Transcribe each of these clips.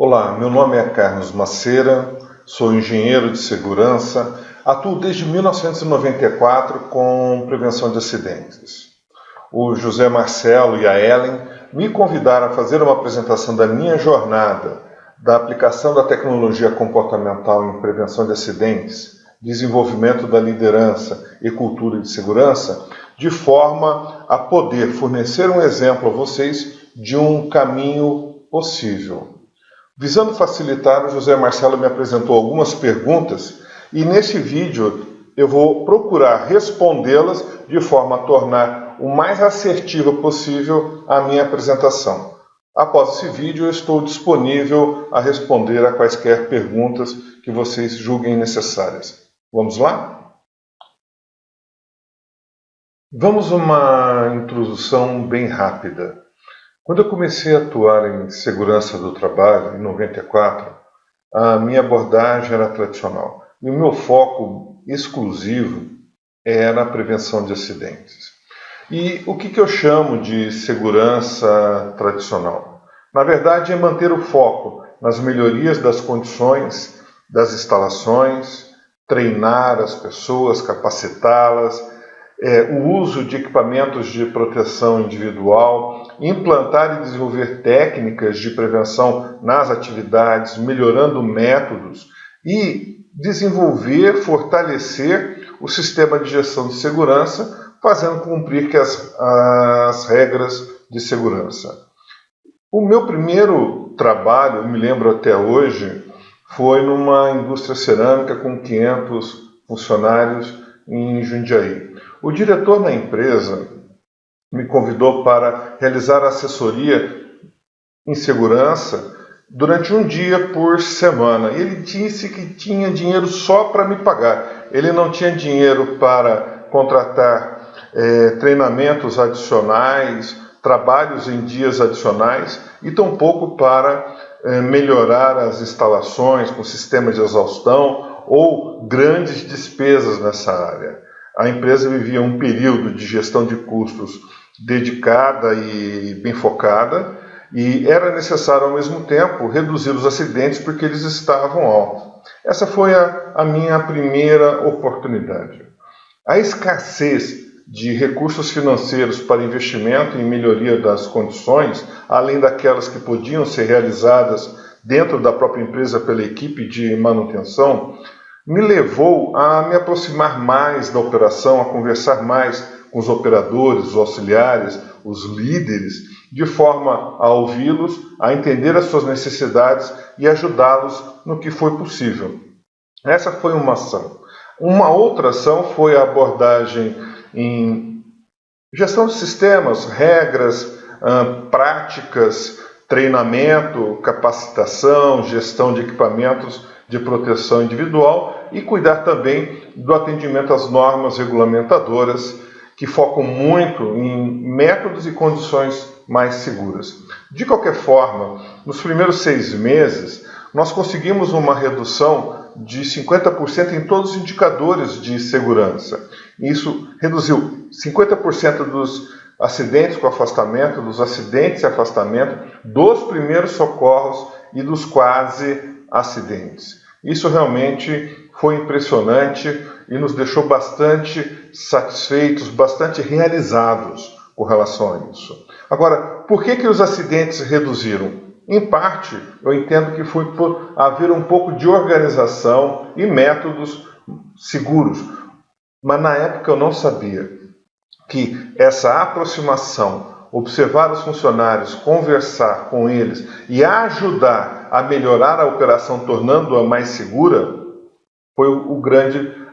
Olá, meu nome é Carlos Maceira, sou engenheiro de segurança, atuo desde 1994 com prevenção de acidentes. O José Marcelo e a Ellen me convidaram a fazer uma apresentação da minha jornada da aplicação da tecnologia comportamental em prevenção de acidentes, desenvolvimento da liderança e cultura de segurança, de forma a poder fornecer um exemplo a vocês de um caminho possível. Visando facilitar, o José Marcelo me apresentou algumas perguntas e nesse vídeo eu vou procurar respondê-las de forma a tornar o mais assertiva possível a minha apresentação. Após esse vídeo, eu estou disponível a responder a quaisquer perguntas que vocês julguem necessárias. Vamos lá? Vamos a uma introdução bem rápida. Quando eu comecei a atuar em segurança do trabalho, em 94, a minha abordagem era tradicional. E o meu foco exclusivo era a prevenção de acidentes. E o que eu chamo de segurança tradicional? Na verdade, é manter o foco nas melhorias das condições das instalações, treinar as pessoas, capacitá-las, o uso de equipamentos de proteção individual, implantar e desenvolver técnicas de prevenção nas atividades, melhorando métodos e desenvolver, fortalecer o sistema de gestão de segurança, fazendo cumprir as regras de segurança. O meu primeiro trabalho, eu me lembro até hoje, foi numa indústria cerâmica com 500 funcionários em Jundiaí. O diretor da empresa me convidou para realizar assessoria em segurança durante um dia por semana. Ele disse que tinha dinheiro só para me pagar. Ele não tinha dinheiro para contratar treinamentos adicionais, trabalhos em dias adicionais e tampouco para melhorar as instalações com sistemas de exaustão ou grandes despesas nessa área. A empresa vivia um período de gestão de custos dedicada e bem focada, e era necessário ao mesmo tempo reduzir os acidentes porque eles estavam altos. Essa foi a minha primeira oportunidade. A escassez de recursos financeiros para investimento em melhoria das condições, além daquelas que podiam ser realizadas dentro da própria empresa pela equipe de manutenção, me levou a me aproximar mais da operação, a conversar mais com os operadores, os auxiliares, os líderes, de forma a ouvi-los, a entender as suas necessidades e ajudá-los no que foi possível. Essa foi uma ação. Uma outra ação foi a abordagem em gestão de sistemas, regras, práticas, treinamento, capacitação, gestão de equipamentos de proteção individual e cuidar também do atendimento às normas regulamentadoras que focam muito em métodos e condições mais seguras. De qualquer forma, nos primeiros 6 meses, nós conseguimos uma redução de 50% em todos os indicadores de segurança. Isso reduziu 50% dos acidentes com afastamento, dos acidentes e afastamento, dos primeiros socorros e dos quase acidentes. Isso realmente foi impressionante e nos deixou bastante satisfeitos, bastante realizados com relação a isso. Agora, por que os acidentes reduziram? Em parte, eu entendo que foi por haver um pouco de organização e métodos seguros. Mas na época eu não sabia que essa aproximação, observar os funcionários, conversar com eles e ajudar a melhorar a operação, tornando-a mais segura, foi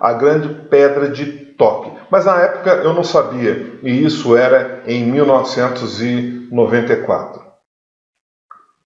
a grande pedra de toque. Mas na época eu não sabia, e isso era em 1994.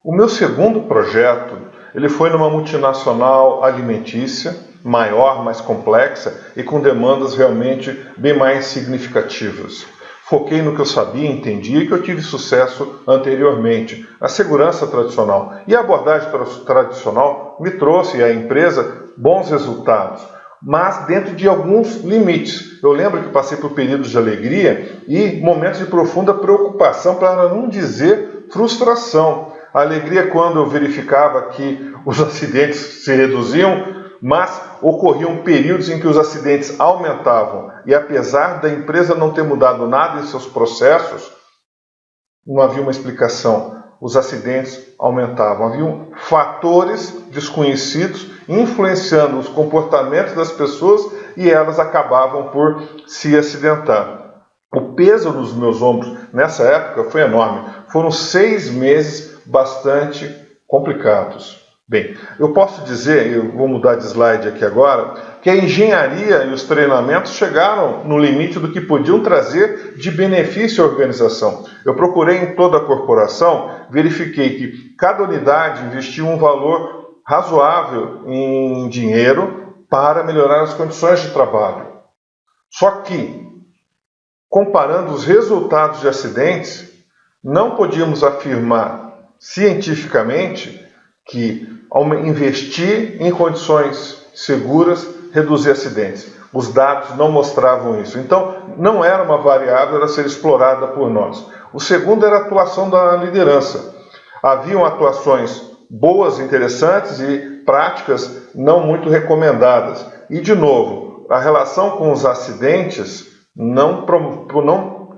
O meu segundo projeto, ele foi numa multinacional alimentícia, maior, mais complexa e com demandas realmente bem mais significativas. Foquei no que eu sabia, entendia e que eu tive sucesso anteriormente, a segurança tradicional. E a abordagem tradicional me trouxe à empresa bons resultados, mas dentro de alguns limites. Eu lembro que passei por períodos de alegria e momentos de profunda preocupação, para não dizer frustração. A alegria é quando eu verificava que os acidentes se reduziam, mas ocorriam períodos em que os acidentes aumentavam. E apesar da empresa não ter mudado nada em seus processos, não havia uma explicação. Os acidentes aumentavam. Haviam fatores desconhecidos influenciando os comportamentos das pessoas e elas acabavam por se acidentar. O peso nos meus ombros nessa época foi enorme. Foram 6 meses bastante complicados. Bem, eu posso dizer, eu vou mudar de slide aqui agora, que a engenharia e os treinamentos chegaram no limite do que podiam trazer de benefício à organização. Eu procurei em toda a corporação, verifiquei que cada unidade investia um valor razoável em dinheiro para melhorar as condições de trabalho. Só que, comparando os resultados de acidentes, não podíamos afirmar cientificamente que ao investir em condições seguras reduzir acidentes. Os dados não mostravam isso. Então, não era uma variável a ser explorada por nós. O segundo era a atuação da liderança. Haviam atuações boas, interessantes e práticas não muito recomendadas. E, de novo, a relação com os acidentes não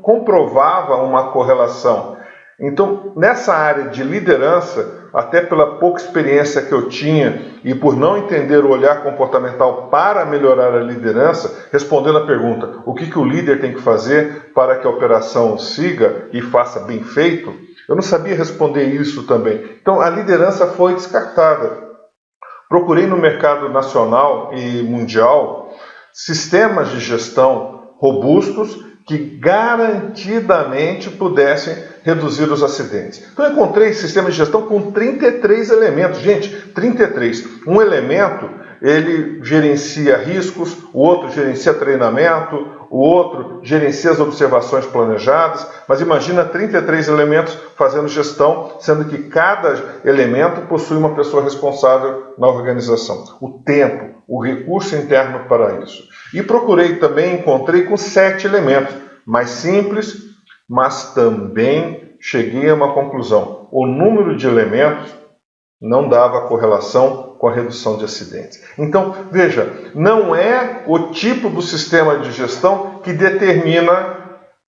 comprovava uma correlação. Então, nessa área de liderança, até pela pouca experiência que eu tinha e por não entender o olhar comportamental para melhorar a liderança, respondendo a pergunta, o que o líder tem que fazer para que a operação siga e faça bem feito, eu não sabia responder isso também. Então, a liderança foi descartada. Procurei no mercado nacional e mundial sistemas de gestão robustos que garantidamente pudessem reduzir os acidentes. Então eu encontrei sistemas de gestão com 33 elementos. Gente, 33. Um elemento, ele gerencia riscos, o outro gerencia treinamento, o outro gerencia as observações planejadas, mas imagina 33 elementos fazendo gestão, sendo que cada elemento possui uma pessoa responsável na organização. O tempo, o recurso interno para isso. E procurei também, encontrei com 7 elementos, mais simples, mas também cheguei a uma conclusão. O número de elementos não dava correlação com a redução de acidentes. Então, veja, não é o tipo do sistema de gestão que determina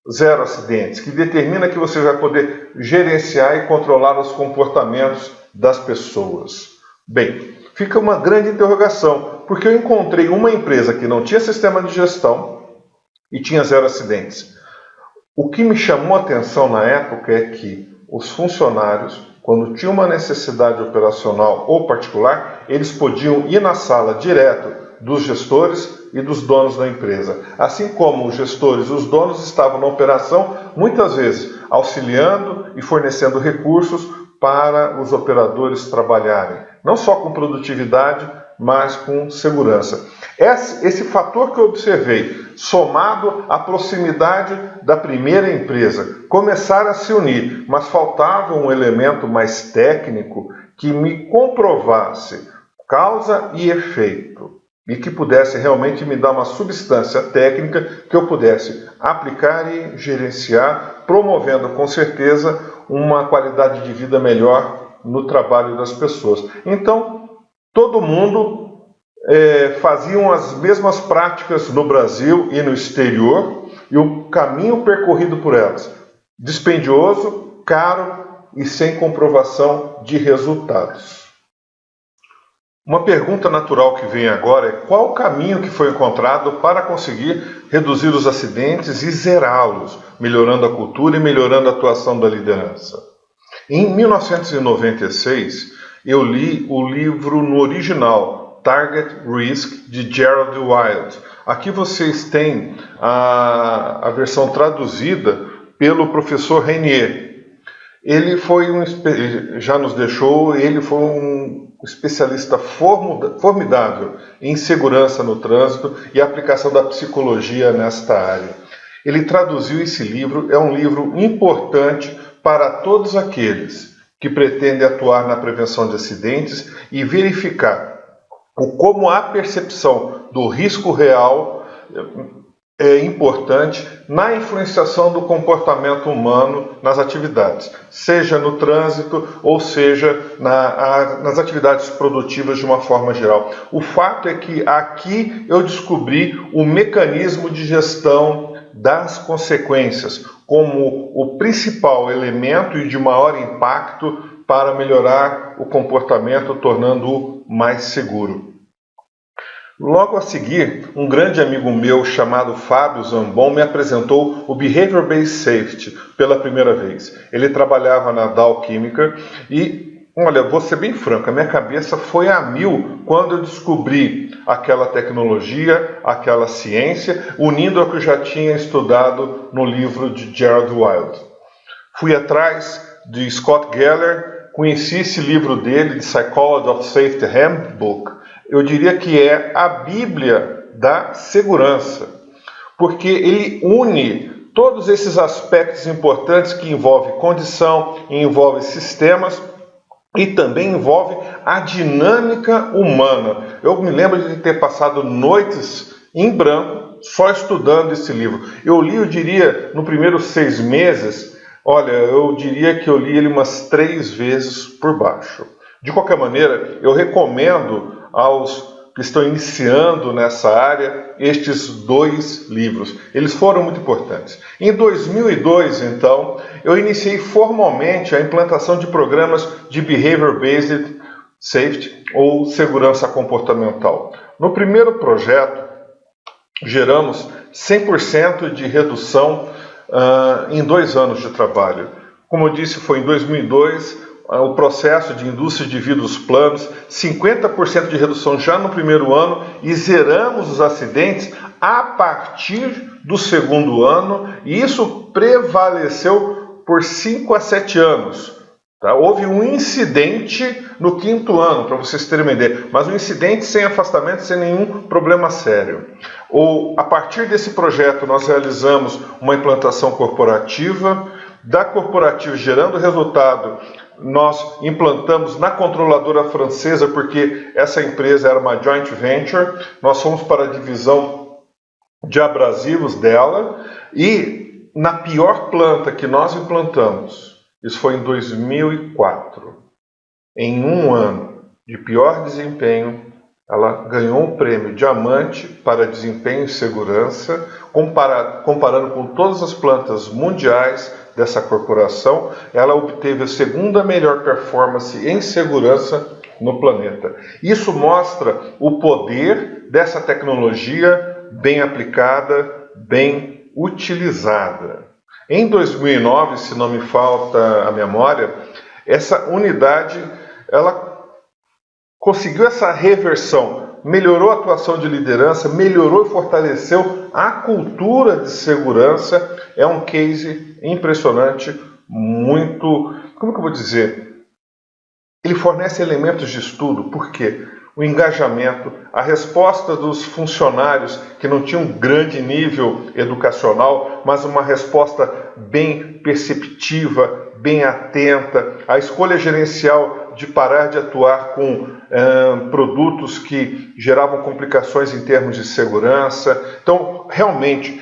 0 acidentes, que determina que você vai poder gerenciar e controlar os comportamentos das pessoas. Bem, fica uma grande interrogação, porque eu encontrei uma empresa que não tinha sistema de gestão e tinha 0 acidentes. O que me chamou a atenção na época é que os funcionários, quando tinham uma necessidade operacional ou particular, eles podiam ir na sala direto dos gestores e dos donos da empresa. Assim como os gestores e os donos estavam na operação, muitas vezes auxiliando e fornecendo recursos para os operadores trabalharem, não só com produtividade, mas com segurança. Esse fator que eu observei, somado à proximidade da primeira empresa, começaram a se unir, mas faltava um elemento mais técnico que me comprovasse causa e efeito e que pudesse realmente me dar uma substância técnica que eu pudesse aplicar e gerenciar, promovendo com certeza uma qualidade de vida melhor no trabalho das pessoas. Então, todo mundo faziam as mesmas práticas no Brasil e no exterior, e o caminho percorrido por elas, dispendioso, caro e sem comprovação de resultados. Uma pergunta natural que vem agora é qual o caminho que foi encontrado para conseguir reduzir os acidentes e zerá-los, melhorando a cultura e melhorando a atuação da liderança. Em 1996, eu li o livro no original, Target Risk, de Gerald Wild. Aqui vocês têm a versão traduzida pelo professor Renier. Ele foi já nos deixou, ele foi um especialista formidável em segurança no trânsito e aplicação da psicologia nesta área. Ele traduziu esse livro, é um livro importante para todos aqueles que pretendem atuar na prevenção de acidentes e verificar como a percepção do risco real é importante na influenciação do comportamento humano nas atividades, seja no trânsito ou seja nas atividades produtivas de uma forma geral. O fato é que aqui eu descobri o mecanismo de gestão das consequências como o principal elemento e de maior impacto para melhorar o comportamento, tornando-o mais seguro. Logo a seguir, um grande amigo meu chamado Fábio Zambon me apresentou o Behavior Based Safety pela primeira vez. Ele trabalhava na Dow Química e, olha, vou ser bem franco, a minha cabeça foi a mil quando eu descobri aquela tecnologia, aquela ciência, unindo ao que eu já tinha estudado no livro de Gerald Wilde. Fui atrás de Scott Geller, conheci esse livro dele, The Psychology of Safety Handbook. Eu diria que é a Bíblia da segurança, porque ele une todos esses aspectos importantes que envolve condição, envolve sistemas e também envolve a dinâmica humana. Eu me lembro de ter passado noites em branco só estudando esse livro. Eu li, eu diria, no primeiros 6 meses, olha, eu diria que eu li ele umas 3 vezes por baixo. De qualquer maneira, eu recomendo aos que estão iniciando nessa área estes 2 livros. Eles foram muito importantes. Em 2002, então, eu iniciei formalmente a implantação de programas de Behavior Based Safety ou segurança comportamental. No primeiro projeto, geramos 100% de redução em 2 anos de trabalho. Como eu disse, foi em 2002, o processo de indústria de vidros planos, 50% de redução já no primeiro ano e zeramos os acidentes a partir do segundo ano, e isso prevaleceu por 5 a 7 anos. Tá? Houve um incidente no 5º ano, para vocês terem uma ideia, mas um incidente sem afastamento, sem nenhum problema sério. A partir desse projeto nós realizamos uma implantação corporativa, da corporativa gerando resultado, nós implantamos na controladora francesa, porque essa empresa era uma joint venture, nós fomos para a divisão de abrasivos dela, e na pior planta que nós implantamos, isso foi em 2004, em 1 ano de pior desempenho, ela ganhou um prêmio diamante para desempenho e segurança, comparando com todas as plantas mundiais dessa corporação, ela obteve a 2ª melhor performance em segurança no planeta. Isso mostra o poder dessa tecnologia bem aplicada, bem utilizada. Em 2009, se não me falta a memória, essa unidade ela conseguiu essa reversão, melhorou a atuação de liderança, melhorou e fortaleceu a cultura de segurança. É um case impressionante, muito, como que eu vou dizer? Ele fornece elementos de estudo, por quê? O engajamento, a resposta dos funcionários que não tinham um grande nível educacional, mas uma resposta bem perceptiva, bem atenta, a escolha gerencial de parar de atuar com produtos que geravam complicações em termos de segurança. Então, realmente,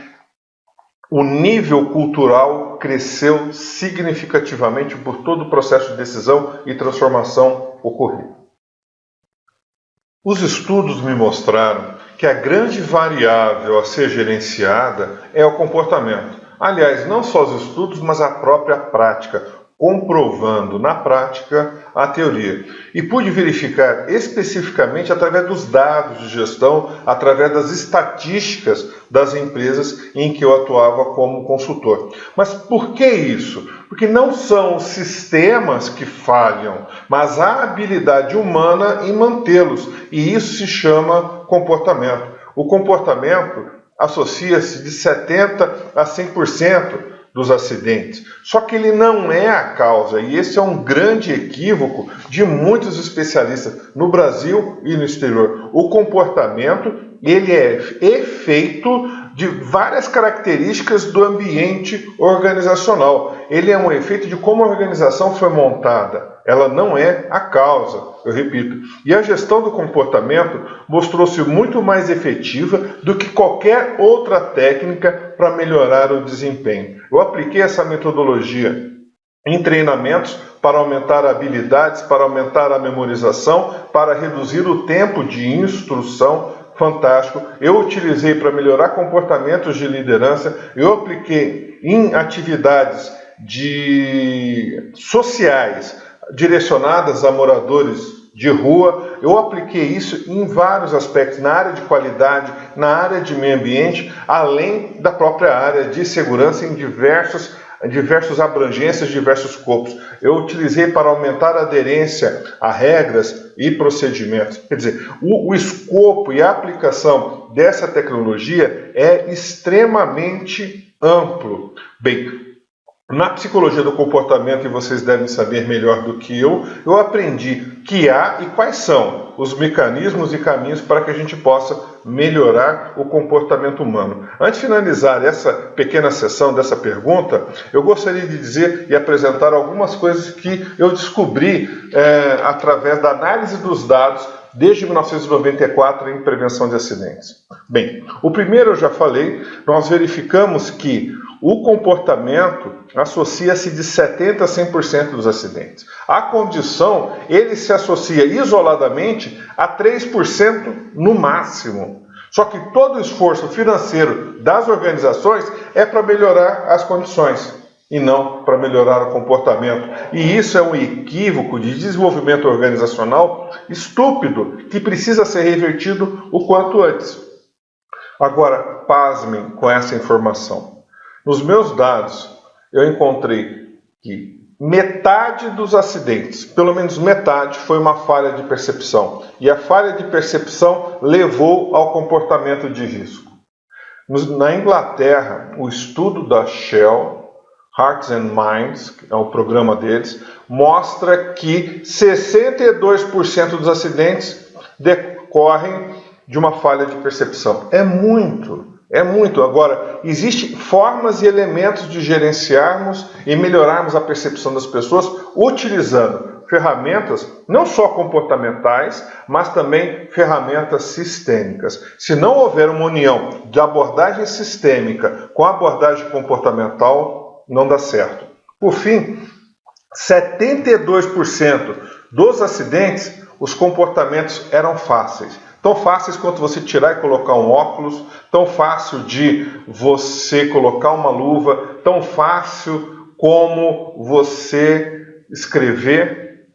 o nível cultural cresceu significativamente por todo o processo de decisão e transformação ocorrido. Os estudos me mostraram que a grande variável a ser gerenciada é o comportamento. Aliás, não só os estudos, mas a própria prática, comprovando na prática a teoria. E pude verificar especificamente através dos dados de gestão, através das estatísticas das empresas em que eu atuava como consultor. Mas por que isso? Porque não são os sistemas que falham, mas a habilidade humana em mantê-los. E isso se chama comportamento. O comportamento associa-se de 70% a 100% dos acidentes. Só que ele não é a causa, e esse é um grande equívoco de muitos especialistas no Brasil e no exterior. O comportamento, ele é efeito de várias características do ambiente organizacional. Ele é um efeito de como a organização foi montada. Ela não é a causa, eu repito. E a gestão do comportamento mostrou-se muito mais efetiva do que qualquer outra técnica para melhorar o desempenho. Eu apliquei essa metodologia em treinamentos para aumentar habilidades, para aumentar a memorização, para reduzir o tempo de instrução. Fantástico. Eu utilizei para melhorar comportamentos de liderança, eu apliquei em atividades sociais direcionadas a moradores de rua, eu apliquei isso em vários aspectos, na área de qualidade, na área de meio ambiente, além da própria área de segurança em diversas abrangências, diversos escopos. Eu utilizei para aumentar a aderência a regras e procedimentos. Quer dizer, o escopo e a aplicação dessa tecnologia é extremamente amplo. Bem, na psicologia do comportamento, e vocês devem saber melhor do que eu aprendi que há e quais são os mecanismos e caminhos para que a gente possa melhorar o comportamento humano. Antes de finalizar essa pequena sessão dessa pergunta, eu gostaria de dizer e apresentar algumas coisas que eu descobri através da análise dos dados desde 1994 em prevenção de acidentes. Bem, o primeiro eu já falei, nós verificamos que o comportamento associa-se de 70% a 100% dos acidentes. A condição, ele se associa isoladamente a 3% no máximo. Só que todo o esforço financeiro das organizações é para melhorar as condições e não para melhorar o comportamento. E isso é um equívoco de desenvolvimento organizacional estúpido que precisa ser revertido o quanto antes. Agora, pasmem com essa informação. Nos meus dados, eu encontrei que metade dos acidentes, pelo menos metade, foi uma falha de percepção. E a falha de percepção levou ao comportamento de risco. Na Inglaterra, o estudo da Shell, Hearts and Minds, que é o programa deles, mostra que 62% dos acidentes decorrem de uma falha de percepção. É muito. Agora, existem formas e elementos de gerenciarmos e melhorarmos a percepção das pessoas utilizando ferramentas não só comportamentais, mas também ferramentas sistêmicas. Se não houver uma união de abordagem sistêmica com a abordagem comportamental, não dá certo. Por fim, 72% dos acidentes, os comportamentos eram fáceis. Tão fáceis quanto você tirar e colocar um óculos, tão fácil de você colocar uma luva, tão fácil como você escrever.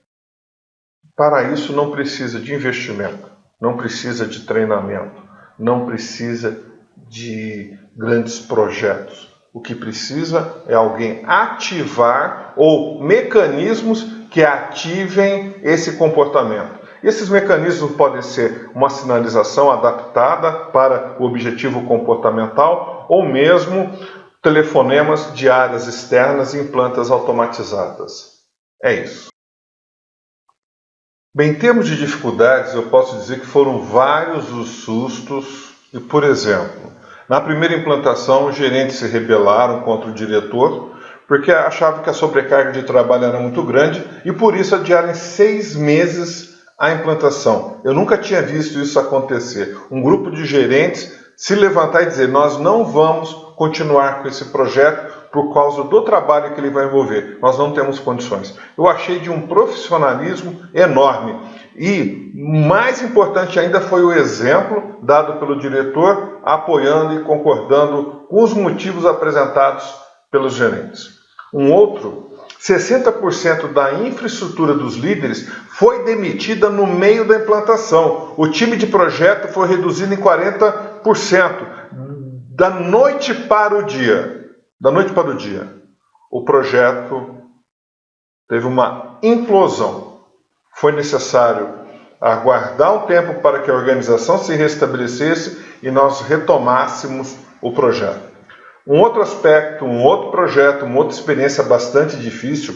Para isso não precisa de investimento, não precisa de treinamento, não precisa de grandes projetos. O que precisa é alguém ativar ou mecanismos que ativem esse comportamento. Esses mecanismos podem ser uma sinalização adaptada para o objetivo comportamental ou mesmo telefonemas de áreas externas em plantas automatizadas. É isso. Bem, em termos de dificuldades, eu posso dizer que foram vários os sustos e, por exemplo, na primeira implantação, os gerentes se rebelaram contra o diretor porque achavam que a sobrecarga de trabalho era muito grande e, por isso, adiaram em 6 meses a implantação. Eu nunca tinha visto isso acontecer. Um grupo de gerentes se levantar e dizer: nós não vamos continuar com esse projeto por causa do trabalho que ele vai envolver. Nós não temos condições. Eu achei de um profissionalismo enorme. E, mais importante ainda, foi o exemplo dado pelo diretor, apoiando e concordando com os motivos apresentados pelos gerentes. Um outro, 60% da infraestrutura dos líderes foi demitida no meio da implantação. O time de projeto foi reduzido em 40%. Da noite para o dia. O projeto teve uma implosão. Foi necessário aguardar um tempo para que a organização se restabelecesse e nós retomássemos o projeto. Um outro aspecto, um outro projeto, uma outra experiência bastante difícil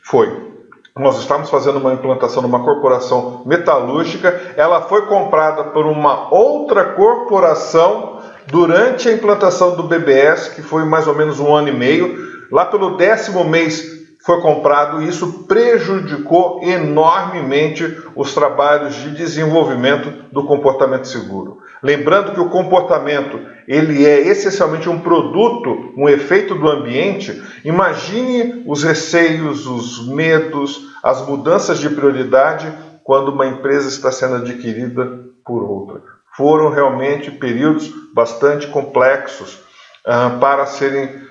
foi: nós estávamos fazendo uma implantação numa corporação metalúrgica, ela foi comprada por uma outra corporação durante a implantação do BBS, que foi mais ou menos 1 ano e meio, lá pelo 10º mês foi comprado e isso prejudicou enormemente os trabalhos de desenvolvimento do comportamento seguro. Lembrando que o comportamento ele é essencialmente um produto, um efeito do ambiente. Imagine os receios, os medos, as mudanças de prioridade quando uma empresa está sendo adquirida por outra. Foram realmente períodos bastante complexos para serem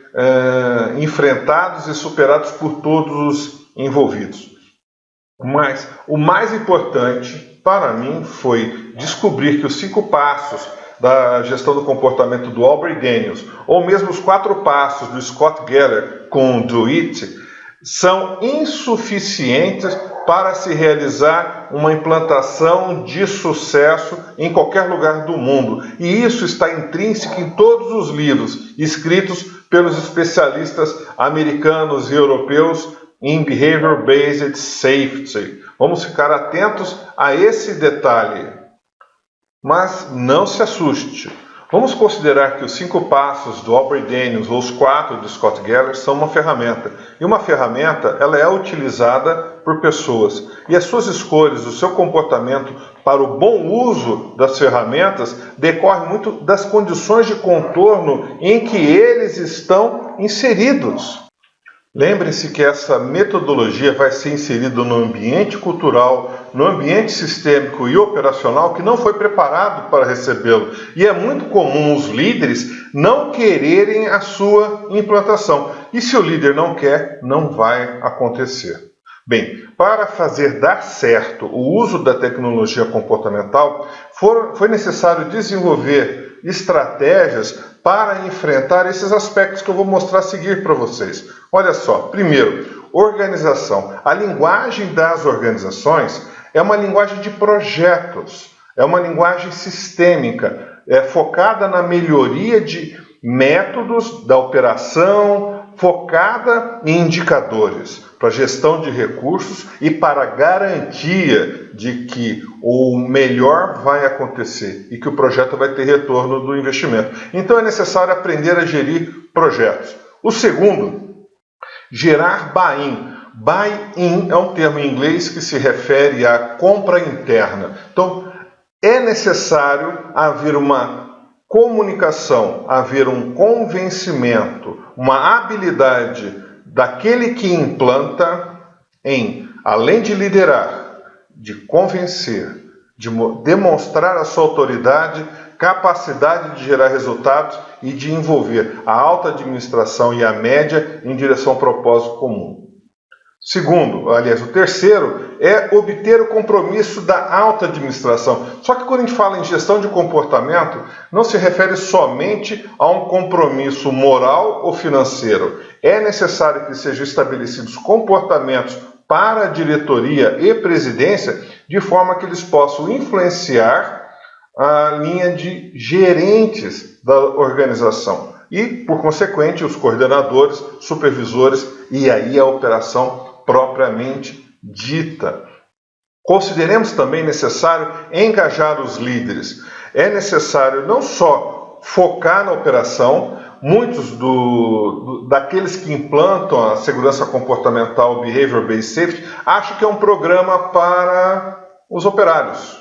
enfrentados e superados por todos os envolvidos. Mas o mais importante para mim foi descobrir que os 5 passos da gestão do comportamento do Aubrey Daniels, ou mesmo os 4 passos do Scott Geller com o Do It, são insuficientes para se realizar uma implantação de sucesso em qualquer lugar do mundo. E isso está intrínseco em todos os livros escritos pelos especialistas americanos e europeus em Behavior Based Safety. Vamos ficar atentos a esse detalhe. Mas não se assuste. Vamos considerar que os 5 passos do Aubrey Daniels ou os 4 do Scott Geller são uma ferramenta. E uma ferramenta ela é utilizada por pessoas. E as suas escolhas, o seu comportamento para o bom uso das ferramentas decorre muito das condições de contorno em que eles estão inseridos. Lembre-se que essa metodologia vai ser inserida no ambiente cultural, no ambiente sistêmico e operacional que não foi preparado para recebê-lo. E é muito comum os líderes não quererem a sua implantação. E se o líder não quer, não vai acontecer. Bem, para fazer dar certo o uso da tecnologia comportamental, foi necessário desenvolver estratégias para enfrentar esses aspectos que eu vou mostrar a seguir para vocês. Olha só, primeiro, organização. A linguagem das organizações é uma linguagem de projetos, é uma linguagem sistêmica, focada na melhoria de métodos da operação, focada em indicadores para gestão de recursos e para garantia de que o melhor vai acontecer e que o projeto vai ter retorno do investimento. Então é necessário aprender a gerir projetos. O segundo, gerar buy-in. Buy-in é um termo em inglês que se refere à compra interna. Então é necessário haver uma comunicação, haver um convencimento, uma habilidade daquele que implanta em, além de liderar, de convencer, de demonstrar a sua autoridade, capacidade de gerar resultados e de envolver a alta administração e a média em direção ao propósito comum. Segundo, aliás, o terceiro é obter o compromisso da alta administração. Só que quando a gente fala em gestão de comportamento, não se refere somente a um compromisso moral ou financeiro. É necessário que sejam estabelecidos comportamentos para a diretoria e presidência, de forma que eles possam influenciar a linha de gerentes da organização e, por consequente, os coordenadores, supervisores e aí a operação propriamente dita. Consideremos também necessário engajar os líderes. É necessário não só focar na operação. Muitos daqueles que implantam a segurança comportamental Behavior Based Safety acham que é um programa para os operários,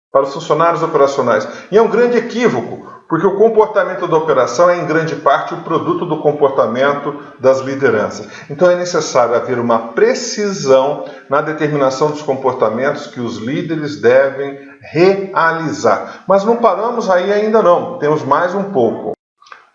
para os funcionários operacionais. E é um grande equívoco, porque o comportamento da operação é em grande parte o produto do comportamento das lideranças. Então é necessário haver uma precisão na determinação dos comportamentos que os líderes devem realizar. Mas não paramos aí ainda não, temos mais um pouco.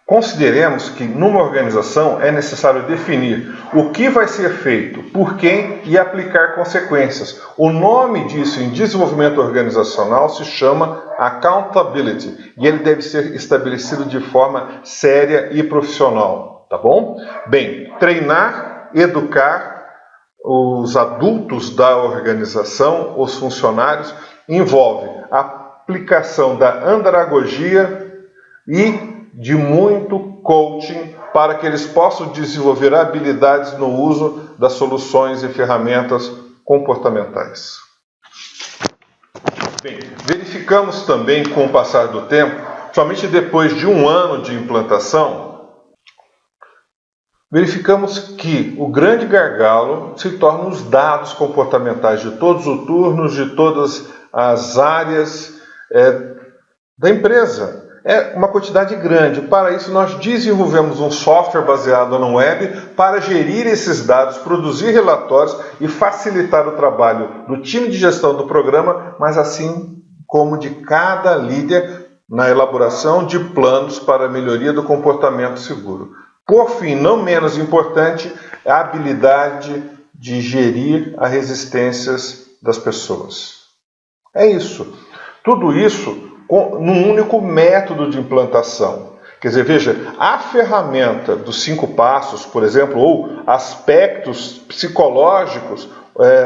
Consideremos que numa organização é necessário definir o que vai ser feito, por quem e aplicar consequências. O nome disso em desenvolvimento organizacional se chama accountability e ele deve ser estabelecido de forma séria e profissional, tá bom? Bem, treinar, educar os adultos da organização, os funcionários, envolve a aplicação da andragogia e de muito coaching para que eles possam desenvolver habilidades no uso das soluções e ferramentas comportamentais. Bem, verificamos também com o passar do tempo somente depois de um ano de implantação, verificamos que o grande gargalo se tornam os dados comportamentais de todos os turnos, de todas as áreas da empresa. É uma quantidade grande. Para isso, nós desenvolvemos um software baseado na web para gerir esses dados, produzir relatórios e facilitar o trabalho do time de gestão do programa, mas assim como de cada líder na elaboração de planos para a melhoria do comportamento seguro. Por fim, não menos importante, a habilidade de gerir as resistências das pessoas. É isso. Tudo isso num único método de implantação. Quer dizer, veja, a ferramenta dos 5 passos, por exemplo, ou aspectos psicológicos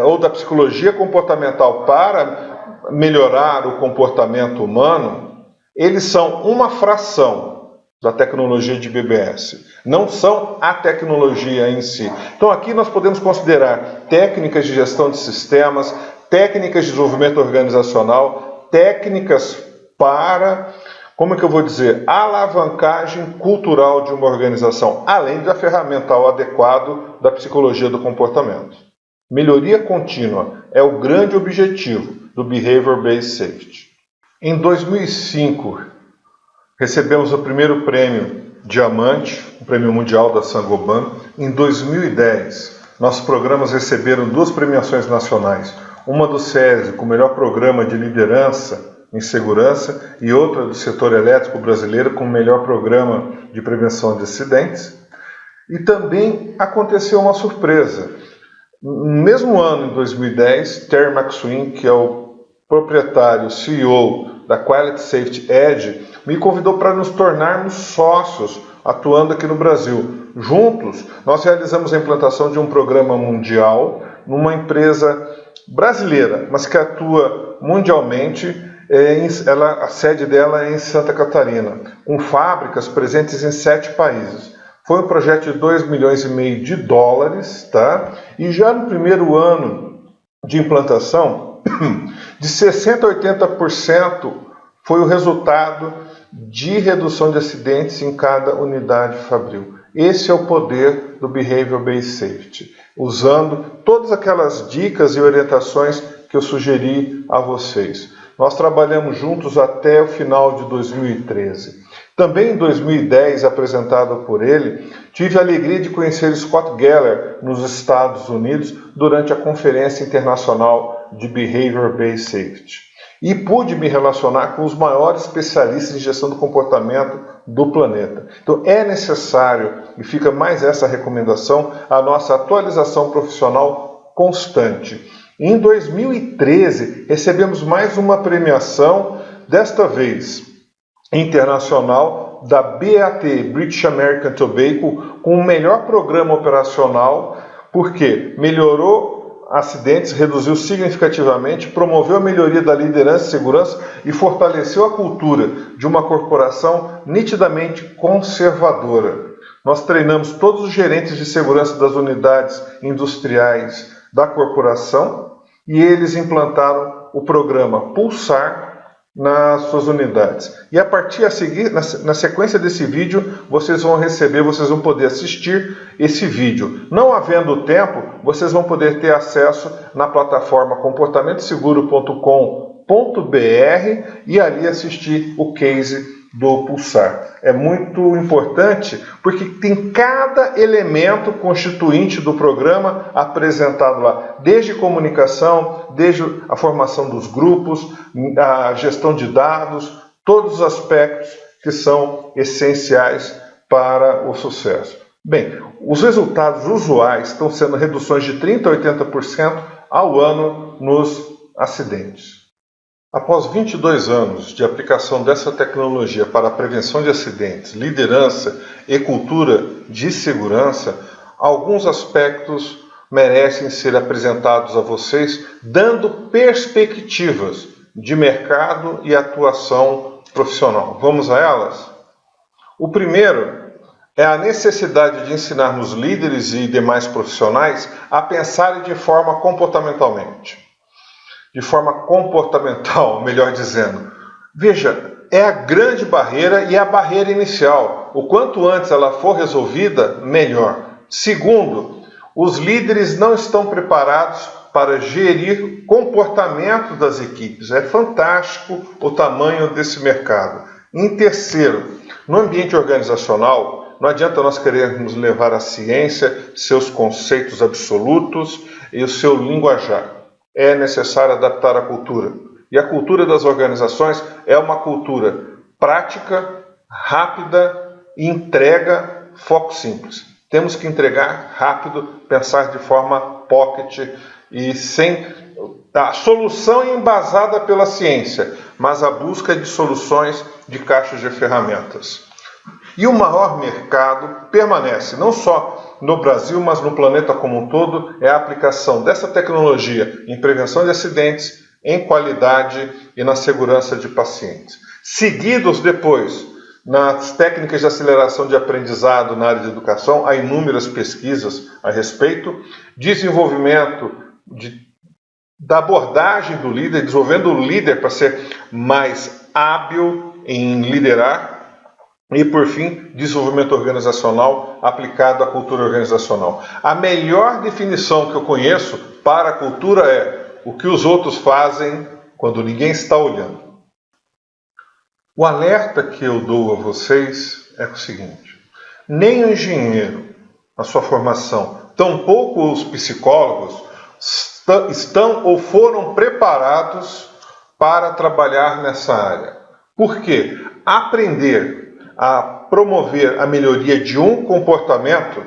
ou da psicologia comportamental para melhorar o comportamento humano, eles são uma fração da tecnologia de BBS. Não são a tecnologia em si. Então aqui nós podemos considerar técnicas de gestão de sistemas, técnicas de desenvolvimento organizacional, técnicas para, como é que eu vou dizer, alavancagem cultural de uma organização, além da ferramental adequado da psicologia do comportamento. Melhoria contínua é o grande objetivo do Behavior Based Safety. Em 2005, recebemos o primeiro prêmio Diamante, o prêmio mundial da Saint-Gobain. Em 2010, nossos programas receberam 2 premiações nacionais, uma do SESI com o melhor programa de liderança em segurança e outra do setor elétrico brasileiro com o melhor programa de prevenção de acidentes. E também aconteceu uma surpresa. No mesmo ano, em 2010, Terry McSween, que é o proprietário, CEO da Quality Safety Edge, me convidou para nos tornarmos sócios atuando aqui no Brasil. Juntos, nós realizamos a implantação de um programa mundial numa empresa brasileira, mas que atua mundialmente. A sede dela é em Santa Catarina, com fábricas presentes em 7 países. Foi um projeto de $2,5 milhões, tá? E já no primeiro ano de implantação, de 60% a 80% foi o resultado de redução de acidentes em cada unidade fabril. Esse é o poder do Behavior Based Safety, usando todas aquelas dicas e orientações que eu sugeri a vocês. Nós trabalhamos juntos até o final de 2013. Também em 2010, apresentado por ele, tive a alegria de conhecer Scott Geller nos Estados Unidos durante a Conferência Internacional de Behavior Based Safety. E pude me relacionar com os maiores especialistas em gestão do comportamento do planeta. Então é necessário, e fica mais essa recomendação, a nossa atualização profissional constante. Em 2013, recebemos mais uma premiação, desta vez internacional, da BAT, British American Tobacco, com o melhor programa operacional, porque melhorou acidentes, reduziu significativamente, promoveu a melhoria da liderança e segurança e fortaleceu a cultura de uma corporação nitidamente conservadora. Nós treinamos todos os gerentes de segurança das unidades industriais da corporação e eles implantaram o programa Pulsar nas suas unidades. E a partir a seguir, na sequência desse vídeo, vocês vão poder assistir esse vídeo. Não havendo tempo, vocês vão poder ter acesso na plataforma comportamentoseguro.com.br e ali assistir o case do Pulsar. É muito importante porque tem cada elemento constituinte do programa apresentado lá, desde comunicação, desde a formação dos grupos, a gestão de dados, todos os aspectos que são essenciais para o sucesso. Bem, os resultados usuais estão sendo reduções de 30% a 80% ao ano nos acidentes. Após 22 anos de aplicação dessa tecnologia para a prevenção de acidentes, liderança e cultura de segurança, alguns aspectos merecem ser apresentados a vocês, dando perspectivas de mercado e atuação profissional. Vamos a elas? O primeiro é a necessidade de ensinarmos líderes e demais profissionais a pensarem de forma comportamental, melhor dizendo. Veja, é a grande barreira e a barreira inicial. O quanto antes ela for resolvida, melhor. Segundo, os líderes não estão preparados para gerir comportamento das equipes. É fantástico o tamanho desse mercado. Em terceiro, no ambiente organizacional, não adianta nós querermos levar a ciência, seus conceitos absolutos e o seu linguajar. É necessário adaptar a cultura. E a cultura das organizações é uma cultura prática, rápida, entrega, foco simples. Temos que entregar rápido, pensar de forma pocket e sem a solução embasada pela ciência, mas a busca de soluções de caixas de ferramentas. E o maior mercado permanece, não só no Brasil, mas no planeta como um todo, é a aplicação dessa tecnologia em prevenção de acidentes, em qualidade e na segurança de pacientes. Seguidos depois, nas técnicas de aceleração de aprendizado na área de educação, há inúmeras pesquisas a respeito, desenvolvimento da abordagem do líder, desenvolvendo o líder para ser mais hábil em liderar, e, por fim, desenvolvimento organizacional aplicado à cultura organizacional. A melhor definição que eu conheço para a cultura é o que os outros fazem quando ninguém está olhando. O alerta que eu dou a vocês é o seguinte: nem o engenheiro, na sua formação, tampouco os psicólogos estão ou foram preparados para trabalhar nessa área. Por quê? Aprender a promover a melhoria de um comportamento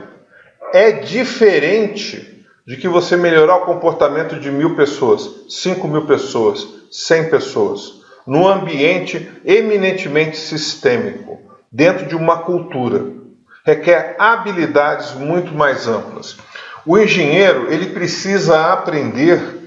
é diferente de que você melhorar o comportamento de 1.000 pessoas, 5.000 pessoas, 100 pessoas, num ambiente eminentemente sistêmico, dentro de uma cultura. Requer habilidades muito mais amplas. O engenheiro, ele precisa aprender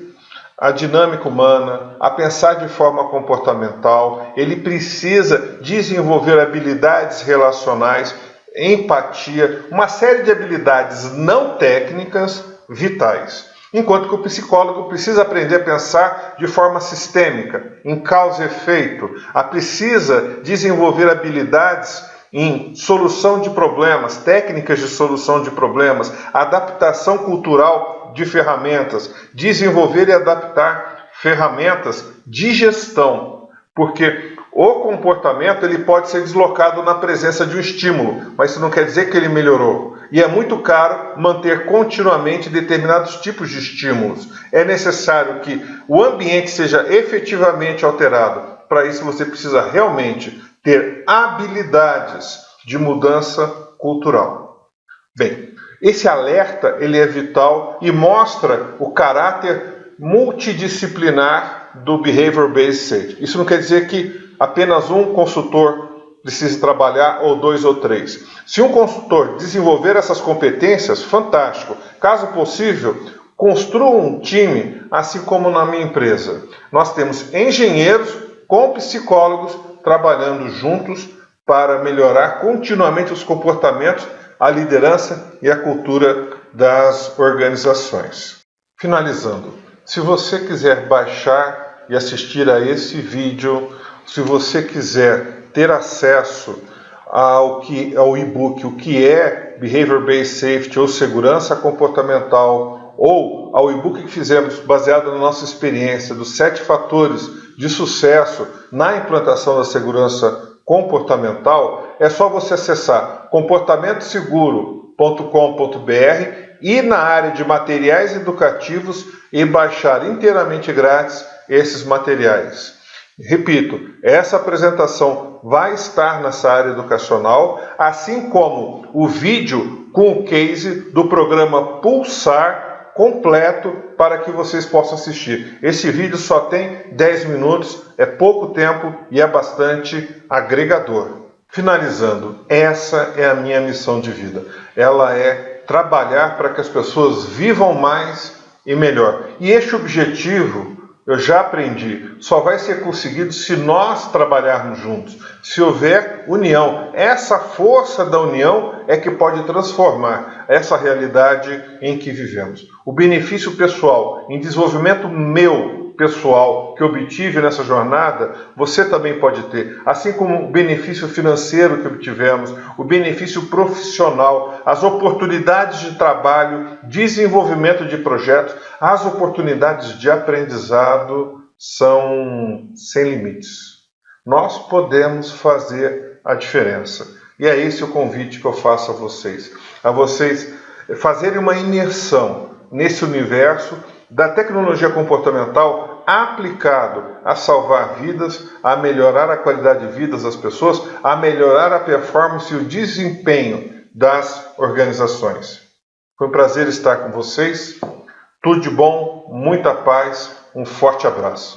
a dinâmica humana, a pensar de forma comportamental, ele precisa desenvolver habilidades relacionais, empatia, uma série de habilidades não técnicas vitais. Enquanto que o psicólogo precisa aprender a pensar de forma sistêmica, em causa e efeito, precisa desenvolver habilidades em solução de problemas, técnicas de solução de problemas, adaptação cultural de ferramentas, desenvolver e adaptar ferramentas de gestão, porque o comportamento ele pode ser deslocado na presença de um estímulo, mas isso não quer dizer que ele melhorou. E é muito caro manter continuamente determinados tipos de estímulos. É necessário que o ambiente seja efetivamente alterado. Para isso você precisa realmente ter habilidades de mudança cultural. Bem, esse alerta ele é vital e mostra o caráter multidisciplinar do Behavior Based Safety. Isso não quer dizer que apenas um consultor precise trabalhar, ou 2 ou 3. Se um consultor desenvolver essas competências, fantástico. Caso possível, construa um time, assim como na minha empresa. Nós temos engenheiros com psicólogos trabalhando juntos para melhorar continuamente os comportamentos, a liderança e a cultura das organizações. Finalizando, se você quiser baixar e assistir a esse vídeo, se você quiser ter acesso ao e-book, o que é Behavior Based Safety ou Segurança Comportamental, ou ao e-book que fizemos baseado na nossa experiência dos 7 fatores de sucesso na implantação da segurança comportamental, é só você acessar comportamentoseguro.com.br e na área de materiais educativos e baixar inteiramente grátis esses materiais. Repito, essa apresentação vai estar nessa área educacional, assim como o vídeo com o case do programa Pulsar completo para que vocês possam assistir. Esse vídeo só tem 10 minutos, é pouco tempo e é bastante agregador. Finalizando, essa é a minha missão de vida. Ela é trabalhar para que as pessoas vivam mais e melhor. E este objetivo, eu já aprendi, só vai ser conseguido se nós trabalharmos juntos, se houver união. Essa força da união é que pode transformar essa realidade em que vivemos. O benefício pessoal em desenvolvimento meu pessoal que obtive nessa jornada, você também pode ter. Assim como o benefício financeiro que obtivemos, o benefício profissional, as oportunidades de trabalho, desenvolvimento de projetos, as oportunidades de aprendizado são sem limites. Nós podemos fazer a diferença. E é esse o convite que eu faço a vocês fazerem uma imersão nesse universo da tecnologia comportamental aplicado a salvar vidas, a melhorar a qualidade de vida das pessoas, a melhorar a performance e o desempenho das organizações. Foi um prazer estar com vocês. Tudo de bom, muita paz, um forte abraço.